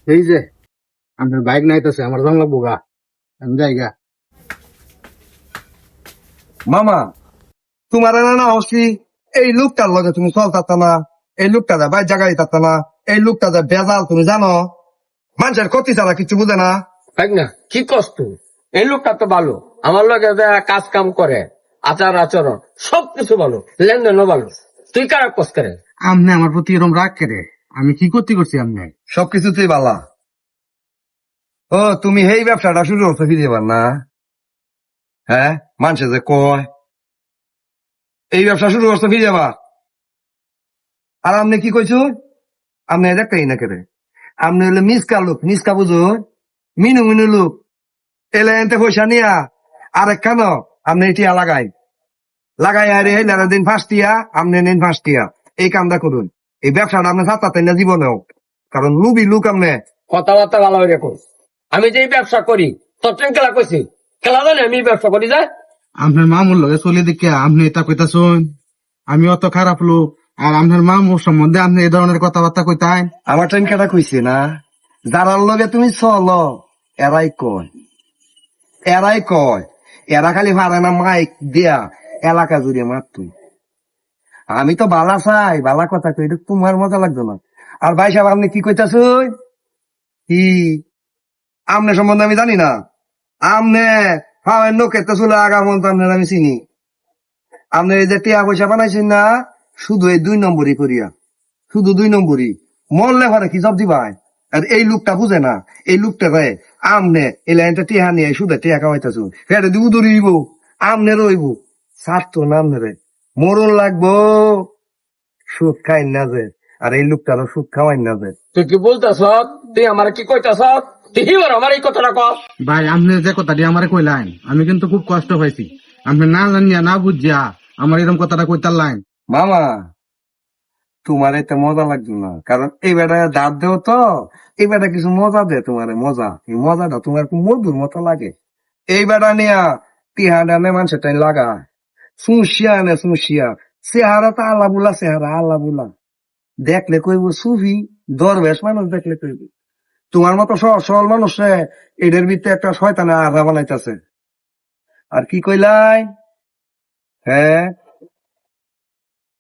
এই যে আপনার বাইক নাইতেছে আমার জং লাগবো গা, আমি যাই গা। মামা তোমার না হচ্ছি এই লোকটার লগে তুমি চলতা না, এই লোকটা যা বাইর জায়গায় থাকতা না, এই লোকটা যা বেজাল তুমি জানো, মানুষের ক্ষতি ছাড়া কিছু বুঝে না। দেখ না কি কষ্ট, এই লোকটা তো ভালো, আমার লগে যে কাজ কাম করে, আচার আচরণ সবকিছু ভালো, লেনদেনও ভালো। তুই কারা কষ্ট করে? আপনি আমার প্রতি এরকম রাগ কেড়ে, আমি কি করছি আপনি? সবকিছুতেই বালা। ও তুমি এই ব্যবসাটা শুরু করছো কি দেবার না? হ্যাঁ, মানুষে যে কয় এই ব্যবসা শুরু করছো কি যাবা, আর আপনি কি কইছো? আপনি দেখতেই না কেটে, আপনি হলে মিসকা লোক, মিসকা বুঝো, মিনু মিনু লোক, এলে এনতে পয়সা নিয়া আরেক কেন আপনি এটি লাগাই আরে হেলার দিন ফাঁসটিয়া আপনি নিন ফাঁসটিয়া, এই কামটা করুন। এই ব্যবসাটা আপনি সাথে না জীবনেও, কারণ লুবি লুক আপনি। কথাবার্তা ভালো হয়ে রেখো। আমি যে ব্যবসা করি তোর ট্রেন খেলা কইছি, খেলা জানি আমি ব্যবসা করি যায়। আপনার মামুর লগে চলে দেখে আপনি এটা কইতাছুন আমি অত খারাপ লোক, আর আপনার মামুর সম্বন্ধে আপনি এই ধরনের কথাবার্তা কইতান? আমার ট্রেন কাটা কইছে না, যারার লগে তুমি চলো এরাই কয়, এরাই কয়, এরা খালি পারে না মাইক দিয়া এলাকা জুড়ে মার তুই। আমি তো বালা চাই, বালা কথা কই, এটা তোমার মজা লাগতো না। আর ভাই সাহেব আপনি কি কইতাছুন? কি আমনে সম্বন্ধে আমি জানি না? আমনে হ্যাঁ নোকের তো চলে আগা মন আপনার আমি চিনি। আপনি এই যে টিয়া পয়সা বানাইছেন না, শুধু এই 2 নম্বরই করিয়া, শুধু 2 নম্বরই, মরলে পরে কি জব দিবাই। আর এই লোকটা বুঝে না, এই লোকটা রে আমনে এই লাইনটা টিহা নিয়ে শুধু টিয়া খাওয়াইতেছুন, ফেরে দিয়ে উদরিব, আমনে রইব, ছাড়তো না আমনে রে, মরণ লাগবো, সুদ খাই না যে, আর এই লোকটারও সুদ খাওয়াই না যে। তুই কি বলতেছ? তুই আমার কি কইতাছ? তুই আমার এই কথাটা কর। ভাই আপনি যে কথাটি আমার কইলেন আমি কিন্তু খুব কষ্ট পাইছি, আপনি না জানিয়া না বুঝিয়া আমার এরকম কথাটা কইতারলেন। মামা তোমার এতে মজা লাগতো না, কারণ এই বেটা দাঁত দেও তো, এই বেটা কিছু মজা দে তোমার, মজা, এই মজাটা তোমার খুব মধুর মতো লাগে। এই বেটা নিয়া তিহাডা নে মানুষের টাইম লাগা, সুশিয়া নে সুশিয়া, চেহারা তো আল্লাহ বুলা, চেহারা আল্লাহ বুলা, দেখলে কইব সুফি দরবেশ মানুষ, দেখলে কইব। তোমার মতো সহজ সরল মানুষ এদের ভিতরে একটা শয়তানে আধা বানাইতেছে। আর কি কইলাই? হ্যাঁ,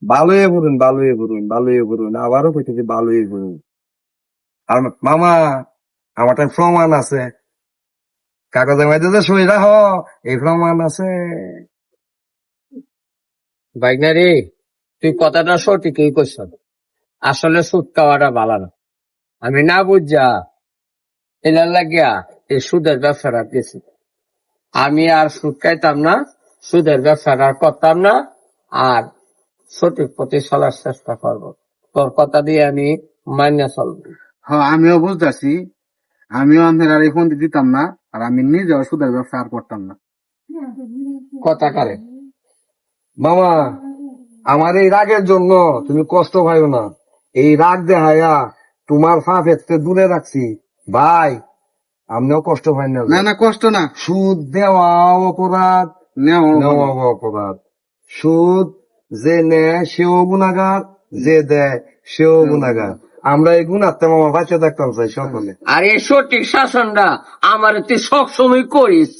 ভালোই বলুন, ভালোই বলুন, ভালোই বলুন, আবারও কইতেছি ভালোই বলুন। আর মামা আমার একটা প্রমাণ আছে, কাগজের মধ্যে যে সই রাখ, এই প্রমাণ আছে। বাইক না রে, তুই কথাটা সঠিকই কইছ, আসলে সুদ খাওয়াটা ভালো না। আমি না বুঝা এলার লাগিয়া এই সুদের ব্যবসাটা দিয়েছি। আমি আর সুদ খাইতাম না, সুদের ব্যবসাটা আর করতাম না, আর সঠিক পথে চলার চেষ্টা করব। তোর কথা দিয়ে আমি মান্য চলবো। হ্যাঁ আমিও বুঝতেছি, আমিও আপনার আর এই ফোন দিতাম না, আর আমি নিজেও সুদের ব্যবসা আর করতাম না। কথা কারে মামা আমার এই রাগের জন্য তুমি কষ্ট পাইও না, এই রাগ দেখাইয়া তোমার ফাঁপেতে দূরে রাখছি ভাই, আপনিও কষ্ট পাই না। না না কষ্ট না, সুদ দেওয়া অপরাধ, নেওয়া অপরাধ। সুদ যে নেয় সেও গুণাগার, যে দেয় সেও গুণাগার। আমরা এই গুণাতে মামা বাঁচে থাকতাম চাই সকলে। আর এই সঠিক শাসনটা আমার তুই সবসময় করিস।